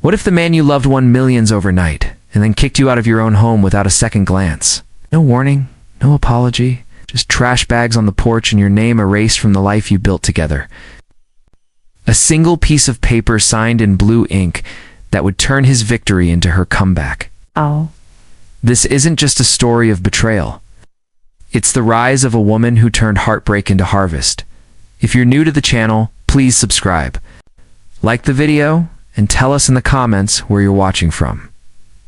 What if the man you loved won millions overnight, and then kicked you out of your own home without a second glance? No warning, no apology, just trash bags on the porch and your name erased from the life you built together. A single piece of paper signed in blue ink that would turn his victory into her comeback. Oh. This isn't just a story of betrayal. It's the rise of a woman who turned heartbreak into harvest. If you're new to the channel, please subscribe. Like the video, and tell us in the comments where you're watching from.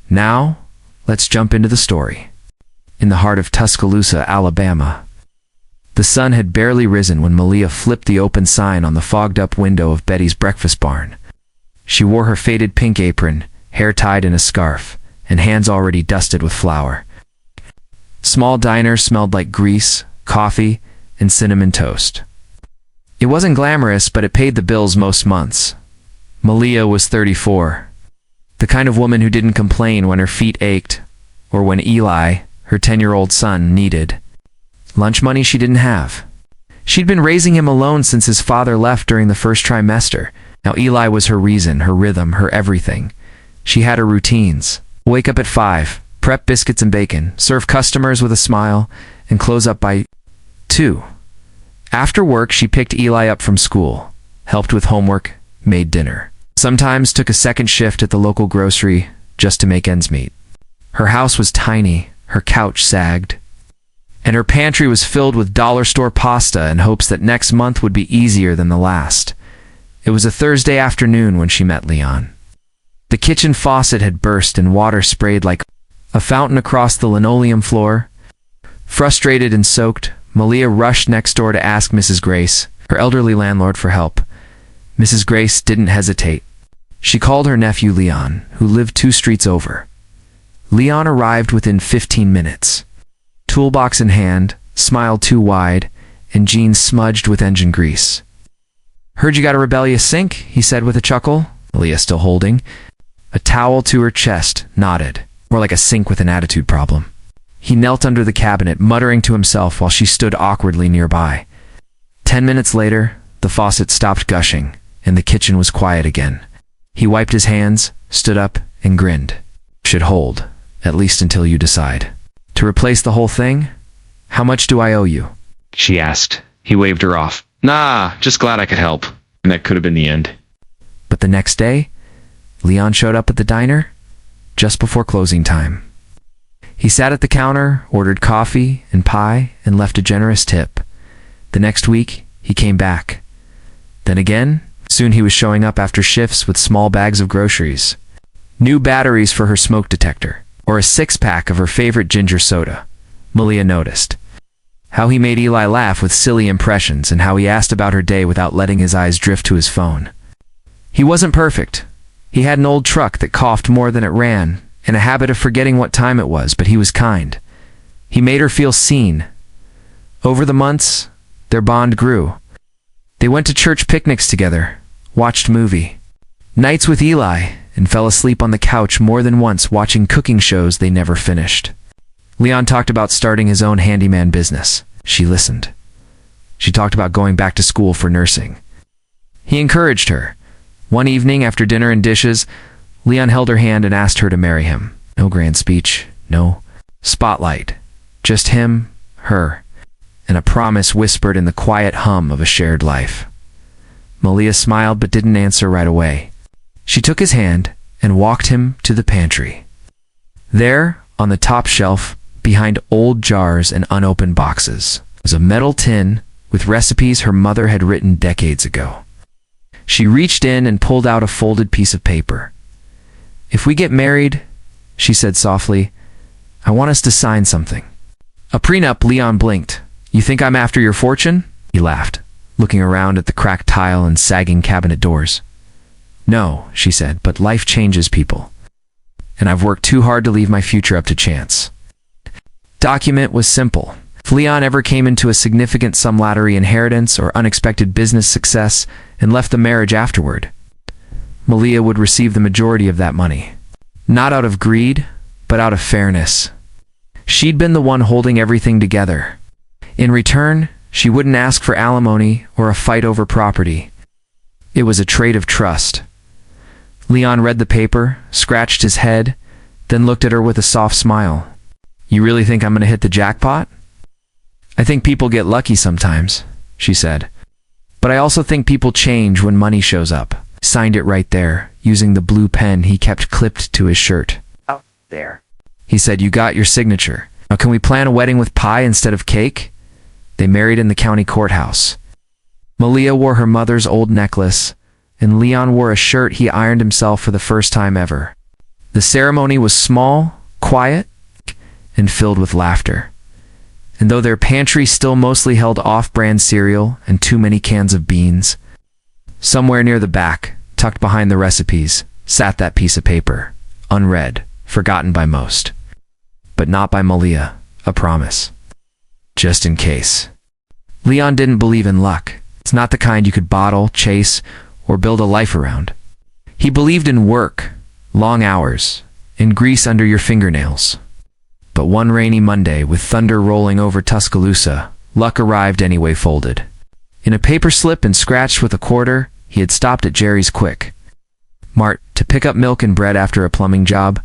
Now, let's jump into the story. In the heart of Tuscaloosa, Alabama, the sun had barely risen when Malia flipped the open sign on the fogged-up window of Betty's breakfast barn. She wore her faded pink apron, hair tied in a scarf, and hands already dusted with flour. Small diner smelled like grease, coffee, and cinnamon toast. It wasn't glamorous, but it paid the bills most months. Malia was 34, the kind of woman who didn't complain when her feet ached, or when Eli, her 10-year-old son, needed lunch money she didn't have. She'd been raising him alone since his father left during the first trimester. Now Eli was her reason, her rhythm, her everything. She had her routines. Wake up at 5, prep biscuits and bacon, serve customers with a smile, and close up by 2. After work, she picked Eli up from school, helped with homework, made dinner. Sometimes took a second shift at the local grocery just to make ends meet. Her house was tiny, her couch sagged, and her pantry was filled with dollar store pasta in hopes that next month would be easier than the last. It was a Thursday afternoon when she met Leon. The kitchen faucet had burst and water sprayed like a fountain across the linoleum floor. Frustrated and soaked, Malia rushed next door to ask Mrs. Grace, her elderly landlord, for help. Mrs. Grace didn't hesitate. She called her nephew Leon, who lived 2 streets over. Leon arrived within 15 minutes. Toolbox in hand, smile too wide, and jeans smudged with engine grease. "Heard you got a rebellious sink," he said with a chuckle, Malia still holding a towel to her chest, nodded, more like a sink with an attitude problem. He knelt under the cabinet, muttering to himself while she stood awkwardly nearby. 10 minutes later, the faucet stopped gushing, and the kitchen was quiet again. He wiped his hands, stood up, and grinned. "Should hold, at least until you decide. To replace the whole thing? How much do I owe you?" she asked. He waved her off. "Nah, just glad I could help." And that could have been the end. But the next day, Leon showed up at the diner just before closing time. He sat at the counter, ordered coffee and pie, and left a generous tip. The next week, he came back. Then again, soon he was showing up after shifts with small bags of groceries. New batteries for her smoke detector, or a 6-pack of her favorite ginger soda. Malia noticed how he made Eli laugh with silly impressions and how he asked about her day without letting his eyes drift to his phone. He wasn't perfect. He had an old truck that coughed more than it ran, and a habit of forgetting what time it was, but he was kind. He made her feel seen. Over the months, their bond grew. They went to church picnics together, watched movie nights with Eli, and fell asleep on the couch more than once watching cooking shows they never finished. Leon talked about starting his own handyman business. She listened. She talked about going back to school for nursing. He encouraged her. One evening, after dinner and dishes, Leon held her hand and asked her to marry him. No grand speech, no spotlight. Just him, her, and a promise whispered in the quiet hum of a shared life. Malia smiled but didn't answer right away. She took his hand and walked him to the pantry. There, on the top shelf, behind old jars and unopened boxes, was a metal tin with recipes her mother had written decades ago. She reached in and pulled out a folded piece of paper. "If we get married," she said softly, "I want us to sign something." "A prenup," Leon blinked. "You think I'm after your fortune?" He laughed, looking around at the cracked tile and sagging cabinet doors. "No," she said, "but life changes people. And I've worked too hard to leave my future up to chance." Document was simple. If Leon ever came into a significant sum lottery inheritance or unexpected business success and left the marriage afterward, Malia would receive the majority of that money. Not out of greed, but out of fairness. She'd been the one holding everything together. In return, she wouldn't ask for alimony or a fight over property. It was a trade of trust. Leon read the paper, scratched his head, then looked at her with a soft smile. You really think I'm going to hit the jackpot? I think people get lucky sometimes, she said. But I also think people change when money shows up. Signed it right there, using the blue pen he kept clipped to his shirt. Out there. He said, you got your signature. Now can we plan a wedding with pie instead of cake? They married in the county courthouse. Malia wore her mother's old necklace, and Leon wore a shirt he ironed himself for the first time ever. The ceremony was small, quiet, and filled with laughter. And though their pantry still mostly held off-brand cereal and too many cans of beans, somewhere near the back, tucked behind the recipes, sat that piece of paper, unread, forgotten by most. But not by Malia, a promise. Just in case. Leon didn't believe in luck. It's not the kind you could bottle, chase, or build a life around. He believed in work, long hours, and grease under your fingernails. But one rainy Monday, with thunder rolling over Tuscaloosa, luck arrived anyway folded. In a paper slip and scratched with a quarter, he had stopped at Jerry's Quick Mart to pick up milk and bread after a plumbing job.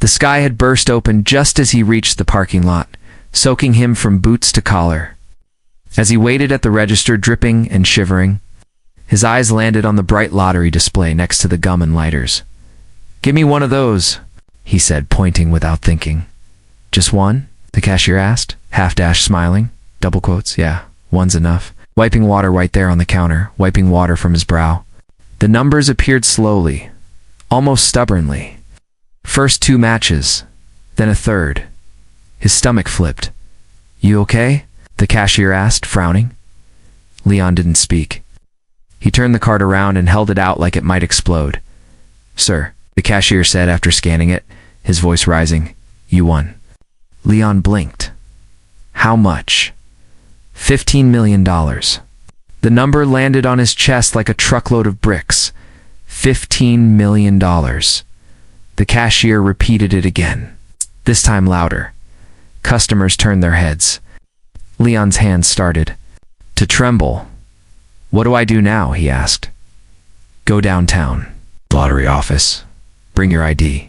The sky had burst open just as he reached the parking lot, soaking him from boots to collar. As he waited at the register, dripping and shivering, his eyes landed on the bright lottery display next to the gum and lighters. Give me one of those, he said, pointing without thinking. Just one? The cashier asked, half-dash smiling. Double quotes, yeah, one's enough. Wiping water right there on the counter, wiping water from his brow. The numbers appeared slowly, almost stubbornly. First 2 matches, then a third. His stomach flipped. You okay? The cashier asked, frowning. Leon didn't speak. He turned the card around and held it out like it might explode. Sir, the cashier said after scanning it, his voice rising. You won. Leon blinked. How much? $15 million. The number landed on his chest like a truckload of bricks. $15 million. The cashier repeated it again, this time louder. Customers turned their heads. Leon's hands started to tremble. What do I do now? He asked. Go downtown. Lottery office. Bring your ID.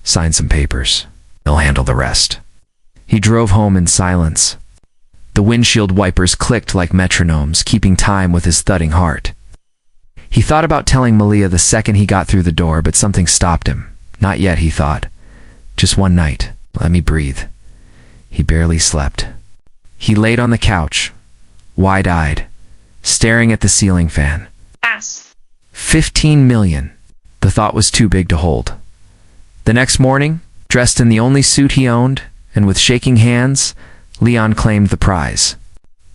Sign some papers. They'll handle the rest. He drove home in silence. The windshield wipers clicked like metronomes, keeping time with his thudding heart. He thought about telling Malia the second he got through the door, but something stopped him. Not yet, he thought. Just one night. Let me breathe. He barely slept. He laid on the couch, wide-eyed, staring at the ceiling fan. Ass. 15 million. The thought was too big to hold. The next morning, dressed in the only suit he owned, and with shaking hands, Leon claimed the prize.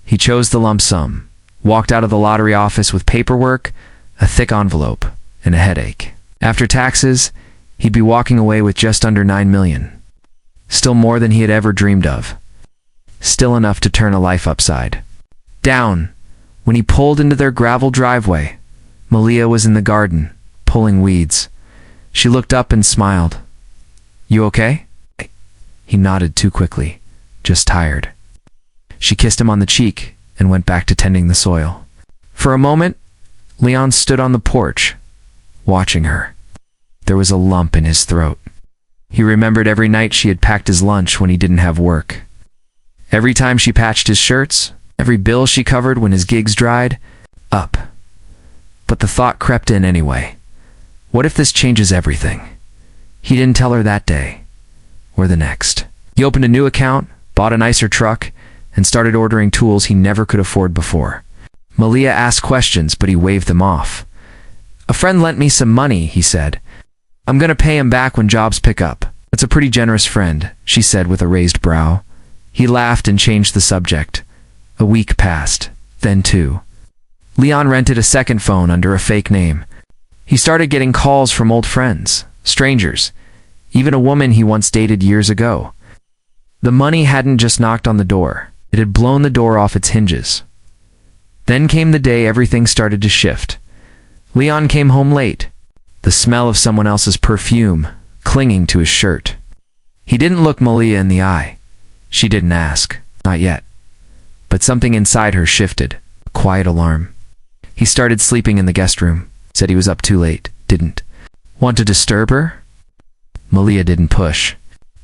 He chose the lump sum, walked out of the lottery office with paperwork, a thick envelope, and a headache. After taxes, he'd be walking away with just under 9 million. Still more than he had ever dreamed of. Still enough to turn a life upside down. When he pulled into their gravel driveway, Malia was in the garden, pulling weeds. She looked up and smiled. You okay? He nodded too quickly, just tired. She kissed him on the cheek and went back to tending the soil. For a moment, Leon stood on the porch, watching her. There was a lump in his throat. He remembered every night she had packed his lunch when he didn't have work. Every time she patched his shirts, every bill she covered when his gigs dried up. But the thought crept in anyway. What if this changes everything? He didn't tell her that day, or the next. He opened a new account, bought a nicer truck, and started ordering tools he never could afford before. Malia asked questions, but he waved them off. A friend lent me some money, he said. I'm going to pay him back when jobs pick up. That's a pretty generous friend, she said with a raised brow. He laughed and changed the subject. A week passed, then 2. Leon rented a second phone under a fake name. He started getting calls from old friends, strangers, even a woman he once dated years ago. The money hadn't just knocked on the door. It had blown the door off its hinges. Then came the day everything started to shift. Leon came home late, the smell of someone else's perfume clinging to his shirt. He didn't look Malia in the eye. She didn't ask, not yet. But something inside her shifted, a quiet alarm. He started sleeping in the guest room, said he was up too late, didn't. Want to disturb her? Malia didn't push.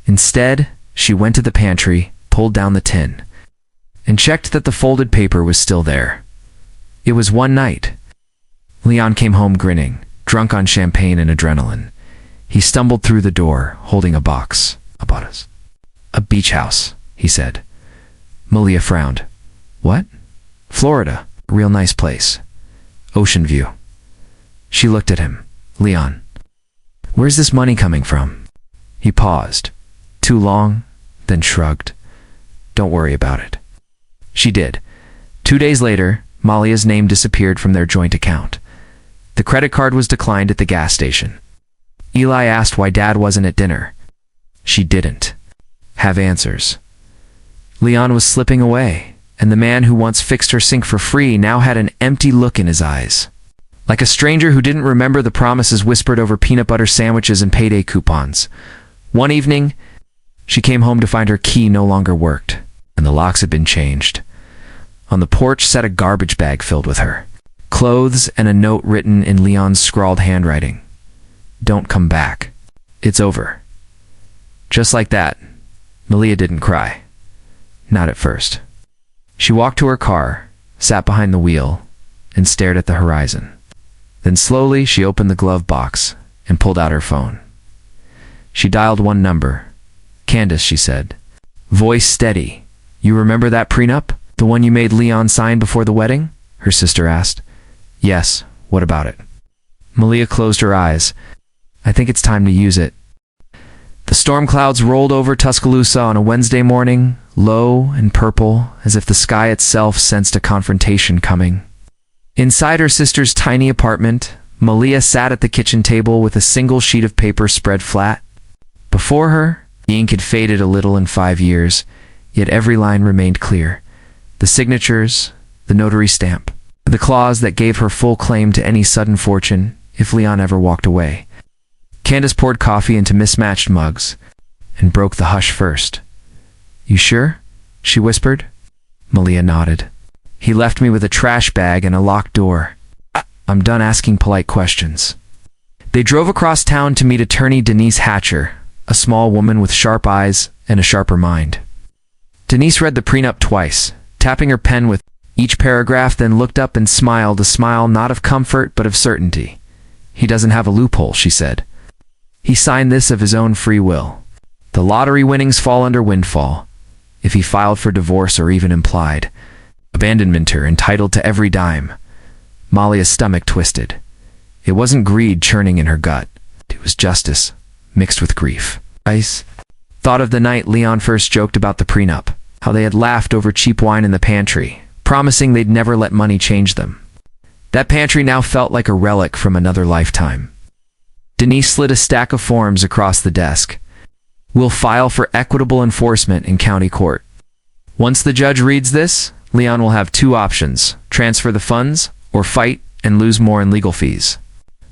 Instead, she went to the pantry, pulled down the tin, and checked that the folded paper was still there. It was one night. Leon came home grinning, drunk on champagne and adrenaline. He stumbled through the door, holding a box. A beach house, he said. Malia frowned. What? Florida. A real nice place. Ocean view. She looked at him. Leon. Where's this money coming from? He paused. Too long, then shrugged. Don't worry about it. She did. 2 days later, Malia's name disappeared from their joint account. The credit card was declined at the gas station. Eli asked why Dad wasn't at dinner. She didn't have answers. Leon was slipping away, and the man who once fixed her sink for free now had an empty look in his eyes. Like a stranger who didn't remember the promises whispered over peanut butter sandwiches and payday coupons. One evening, she came home to find her key no longer worked, and the locks had been changed. On the porch sat a garbage bag filled with her clothes and a note written in Leon's scrawled handwriting. Don't come back. It's over. Just like that, Malia didn't cry. Not at first. She walked to her car, sat behind the wheel, and stared at the horizon. Then slowly she opened the glove box and pulled out her phone. She dialed one number. Candace, she said. Voice steady. You remember that prenup? The one you made Leon sign before the wedding? Her sister asked. Yes, what about it? Malia closed her eyes. I think it's time to use it. The storm clouds rolled over Tuscaloosa on a Wednesday morning, low and purple, as if the sky itself sensed a confrontation coming. Inside her sister's tiny apartment, Malia sat at the kitchen table with a single sheet of paper spread flat. Before her, the ink had faded a little in 5 years, yet every line remained clear. The signatures, the notary stamp, the clause that gave her full claim to any sudden fortune if Leon ever walked away. Candace poured coffee into mismatched mugs and broke the hush first. You sure? She whispered. Malia nodded. He left me with a trash bag and a locked door. I'm done asking polite questions. They drove across town to meet attorney Denise Hatcher, a small woman with sharp eyes and a sharper mind. Denise read the prenup twice, tapping her pen with each paragraph, then looked up and smiled, a smile not of comfort but of certainty. He doesn't have a loophole, she said. He signed this of his own free will. The lottery winnings fall under windfall. If he filed for divorce or even implied abandonmenter, entitled to every dime. Malia's stomach twisted. It wasn't greed churning in her gut. It was justice, mixed with grief. Ice thought of the night Leon first joked about the prenup, how they had laughed over cheap wine in the pantry, promising they'd never let money change them. That pantry now felt like a relic from another lifetime. Denise slid a stack of forms across the desk. We'll file for equitable enforcement in county court. Once the judge reads this, Leon will have 2 options, transfer the funds or fight and lose more in legal fees.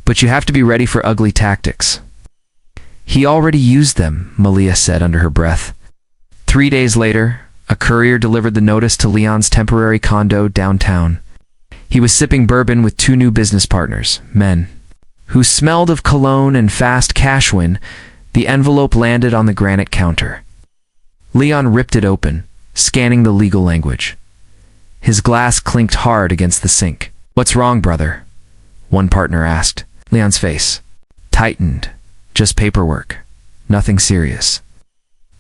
But you have to be ready for ugly tactics. He already used them, Malia said under her breath. 3 days later, a courier delivered the notice to Leon's temporary condo downtown. He was sipping bourbon with 2 new business partners, men, who smelled of cologne and fast cash when the envelope landed on the granite counter. Leon ripped it open, scanning the legal language. His glass clinked hard against the sink. What's wrong, brother? One partner asked. Leon's face tightened. Just paperwork. Nothing serious.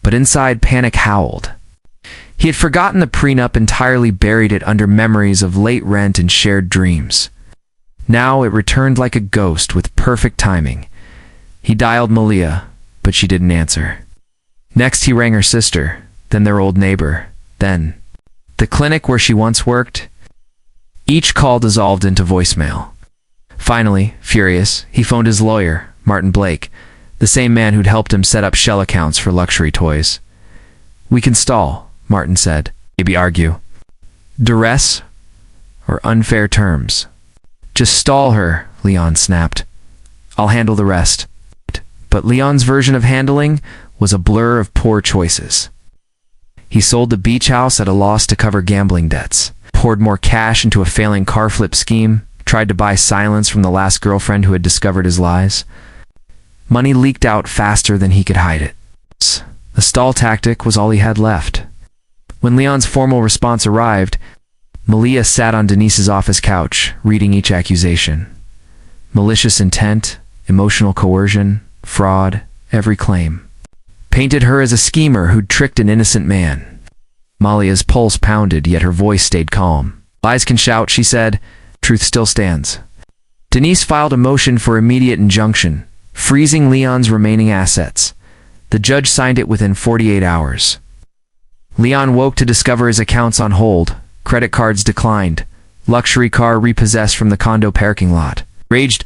But inside, panic howled. He had forgotten the prenup, entirely buried it under memories of late rent and shared dreams. Now it returned like a ghost with perfect timing. He dialed Malia, but she didn't answer. Next he rang her sister, then their old neighbor, then the clinic where she once worked. Each call dissolved into voicemail. Finally, furious, he phoned his lawyer, Martin Blake, the same man who'd helped him set up shell accounts for luxury toys. We can stall, Martin said, maybe argue. Duress or unfair terms? Just stall her, Leon snapped. I'll handle the rest. But Leon's version of handling was a blur of poor choices. He sold the beach house at a loss to cover gambling debts, poured more cash into a failing car flip scheme, tried to buy silence from the last girlfriend who had discovered his lies. Money leaked out faster than he could hide it. The stall tactic was all he had left. When Leon's formal response arrived, Malia sat on Denise's office couch, reading each accusation. Malicious intent, emotional coercion, fraud, every claim. Painted her as a schemer who'd tricked an innocent man. Malia's pulse pounded, yet her voice stayed calm. Lies can shout, she said. Truth still stands. Denise filed a motion for immediate injunction, freezing Leon's remaining assets. The judge signed it within 48 hours. Leon woke to discover his accounts on hold, credit cards declined, luxury car repossessed from the condo parking lot. Raged,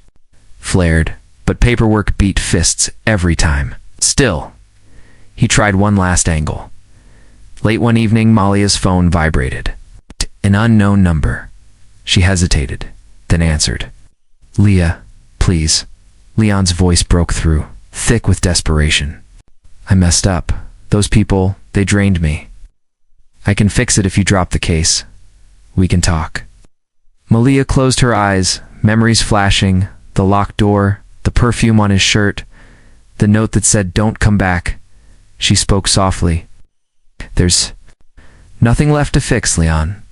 flared, but paperwork beat fists every time. Still, he tried one last angle. Late one evening, Malia's phone vibrated. An unknown number. She hesitated, then answered. Leah, please. Leon's voice broke through, thick with desperation. I messed up. Those people, they drained me. I can fix it if you drop the case. We can talk. Malia closed her eyes, memories flashing, the locked door, the perfume on his shirt, the note that said, "Don't come back." She spoke softly. There's nothing left to fix, Leon.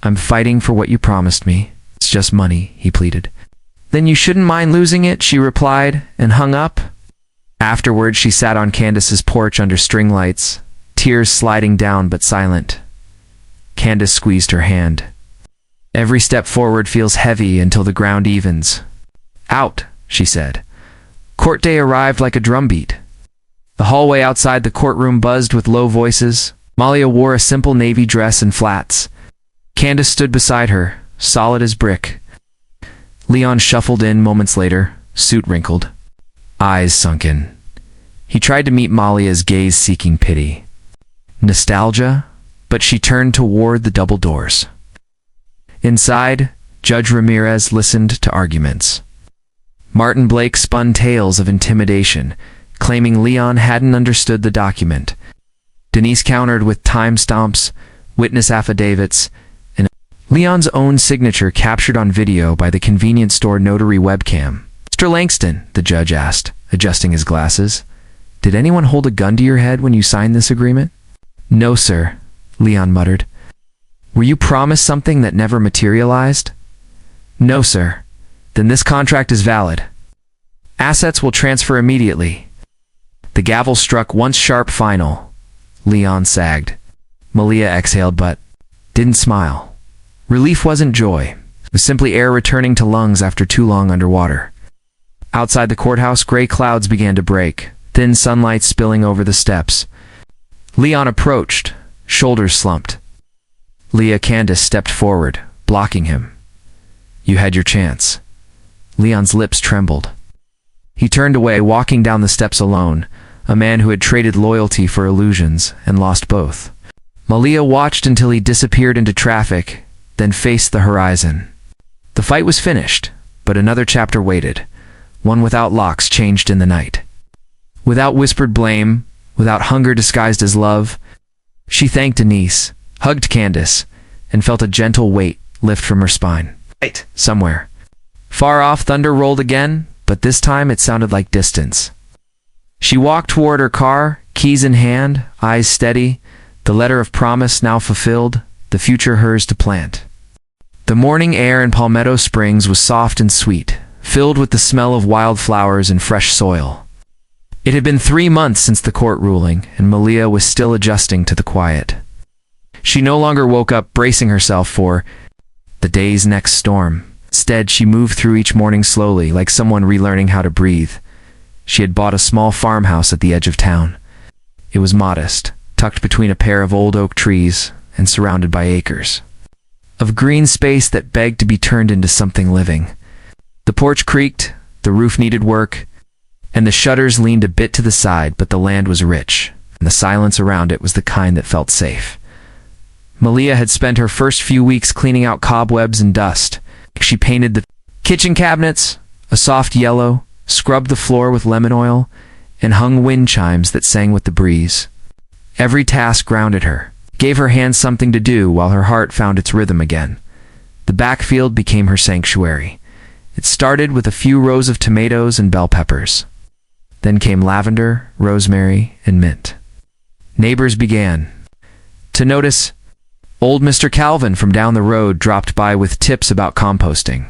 I'm fighting for what you promised me. It's just money, he pleaded. Then you shouldn't mind losing it, she replied, and hung up. Afterward, she sat on Candace's porch under string lights, tears sliding down but silent. Candace squeezed her hand. Every step forward feels heavy until the ground evens. Out, she said. Court day arrived like a drumbeat. The hallway outside the courtroom buzzed with low voices. Malia wore a simple navy dress and flats. Candace stood beside her, solid as brick. Leon shuffled in moments later, suit wrinkled, eyes sunken. He tried to meet Malia's gaze seeking pity. Nostalgia? But she turned toward the double doors. Inside, Judge Ramirez listened to arguments. Martin Blake spun tales of intimidation, claiming Leon hadn't understood the document. Denise countered with timestamps, witness affidavits, and Leon's own signature captured on video by the convenience store notary webcam. Mr. Langston, the judge asked, adjusting his glasses, did anyone hold a gun to your head when you signed this agreement? No, sir, Leon muttered. Were you promised something that never materialized? No, sir. Then this contract is valid. Assets will transfer immediately. The gavel struck once sharp final. Leon sagged. Malia exhaled but didn't smile. Relief wasn't joy. It was simply air returning to lungs after too long underwater. Outside the courthouse, gray clouds began to break, thin sunlight spilling over the steps. Leon approached, shoulders slumped. Leah Candace stepped forward, blocking him. You had your chance. Leon's lips trembled. He turned away, walking down the steps alone, a man who had traded loyalty for illusions and lost both. Malia watched until he disappeared into traffic, then faced the horizon. The fight was finished, but another chapter waited, one without locks changed in the night. Without whispered blame, without hunger disguised as love, she thanked Denise, hugged Candace, and felt a gentle weight lift from her spine. Right. Somewhere. Far off, thunder rolled again, but this time it sounded like distance. She walked toward her car, keys in hand, eyes steady, the letter of promise now fulfilled, the future hers to plant. The morning air in Palmetto Springs was soft and sweet, filled with the smell of wildflowers and fresh soil. It had been 3 months since the court ruling, and Malia was still adjusting to the quiet. She no longer woke up bracing herself for the day's next storm. Instead, she moved through each morning slowly, like someone relearning how to breathe. She had bought a small farmhouse at the edge of town. It was modest, tucked between a pair of old oak trees and surrounded by acres of green space that begged to be turned into something living. The porch creaked, the roof needed work, and the shutters leaned a bit to the side, but the land was rich, and the silence around it was the kind that felt safe. Malia had spent her first few weeks cleaning out cobwebs and dust. She painted the kitchen cabinets a soft yellow, scrubbed the floor with lemon oil, and hung wind chimes that sang with the breeze. Every task grounded her, gave her hands something to do while her heart found its rhythm again. The backfield became her sanctuary. It started with a few rows of tomatoes and bell peppers. Then came lavender, rosemary, and mint. Neighbors began to notice. Old Mr. Calvin from down the road dropped by with tips about composting.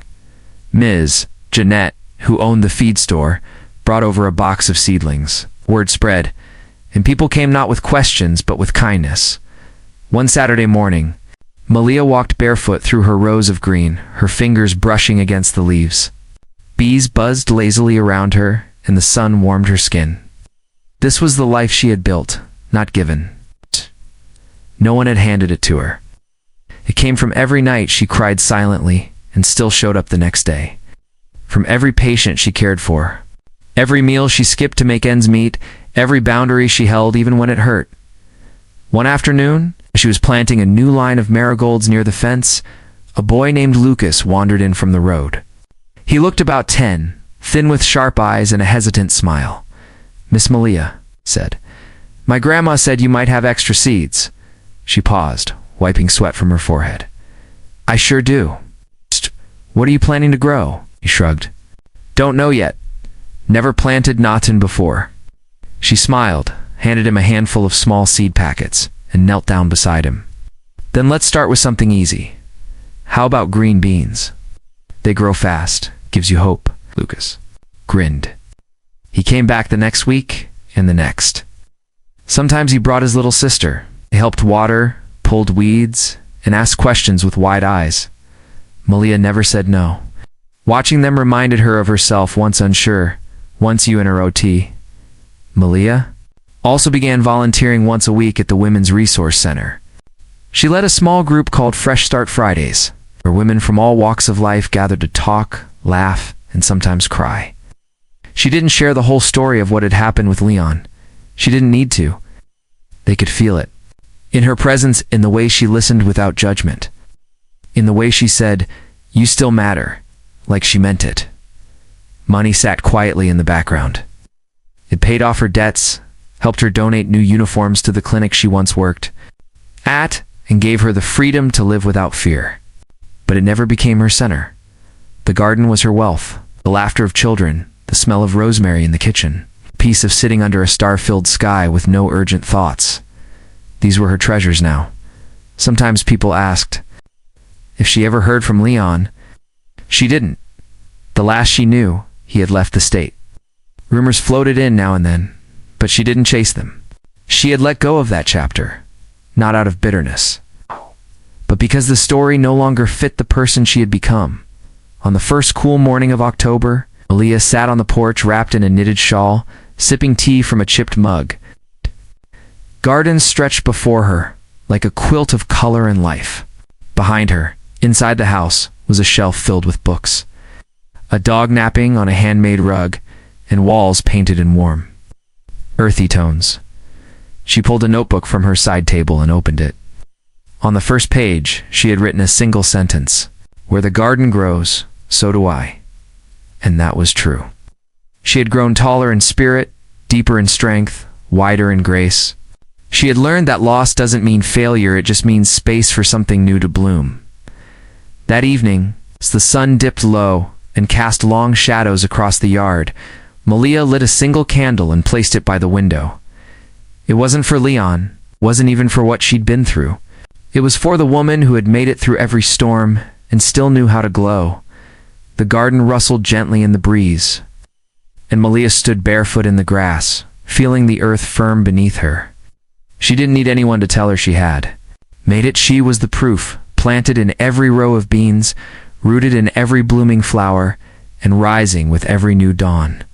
Ms. Jeanette, who owned the feed store, brought over a box of seedlings. Word spread, and people came not with questions but with kindness. One Saturday morning, Malia walked barefoot through her rows of green, her fingers brushing against the leaves. Bees buzzed lazily around her, and the sun warmed her skin. This was the life she had built, not given. No one had handed it to her. It came from every night she cried silently and still showed up the next day. From every patient she cared for. Every meal she skipped to make ends meet, every boundary she held even when it hurt. One afternoon, as she was planting a new line of marigolds near the fence, a boy named Lucas wandered in from the road. He looked about 10, thin with sharp eyes and a hesitant smile. "Miss Malia," said, "my grandma said you might have extra seeds." She paused, wiping sweat from her forehead. "I sure do." "What are you planning to grow?" He shrugged. "Don't know yet. Never planted nothing before." She smiled, handed him a handful of small seed packets, and knelt down beside him. "Then let's start with something easy. How about green beans? They grow fast, gives you hope." Lucas grinned. He came back the next week, and the next. Sometimes he brought his little sister. They helped water, pulled weeds, and asked questions with wide eyes. Malia never said no. Watching them reminded her of herself once unsure, once you in her OT. Malia also began volunteering once a week at the Women's Resource Center. She led a small group called Fresh Start Fridays, where women from all walks of life gathered to talk, laugh, and sometimes cry. She didn't share the whole story of what had happened with Leon. She didn't need to. They could feel it. In her presence, in the way she listened without judgment. In the way she said, "You still matter," like she meant it. Money sat quietly in the background. It paid off her debts, helped her donate new uniforms to the clinic she once worked at, and gave her the freedom to live without fear. But it never became her center. The garden was her wealth, the laughter of children, the smell of rosemary in the kitchen, peace of sitting under a star-filled sky with no urgent thoughts. These were her treasures now. Sometimes people asked if she ever heard from Leon. She didn't. The last she knew, he had left the state. Rumors floated in now and then, but she didn't chase them. She had let go of that chapter, not out of bitterness, but because the story no longer fit the person she had become. On the first cool morning of October, Malia sat on the porch wrapped in a knitted shawl, sipping tea from a chipped mug. Gardens stretched before her, like a quilt of color and life. Behind her, inside the house, was a shelf filled with books. A dog napping on a handmade rug, and walls painted in warm, earthy tones. She pulled a notebook from her side table and opened it. On the first page, she had written a single sentence. "Where the garden grows, so do I." And that was true. She had grown taller in spirit, deeper in strength, wider in grace. She had learned that loss doesn't mean failure, it just means space for something new to bloom. That evening, as the sun dipped low and cast long shadows across the yard, Malia lit a single candle and placed it by the window. It wasn't for Leon, wasn't even for what she'd been through. It was for the woman who had made it through every storm and still knew how to glow. The garden rustled gently in the breeze, and Malia stood barefoot in the grass, feeling the earth firm beneath her. She didn't need anyone to tell her she had made it. She was the proof, planted in every row of beans, rooted in every blooming flower, and rising with every new dawn.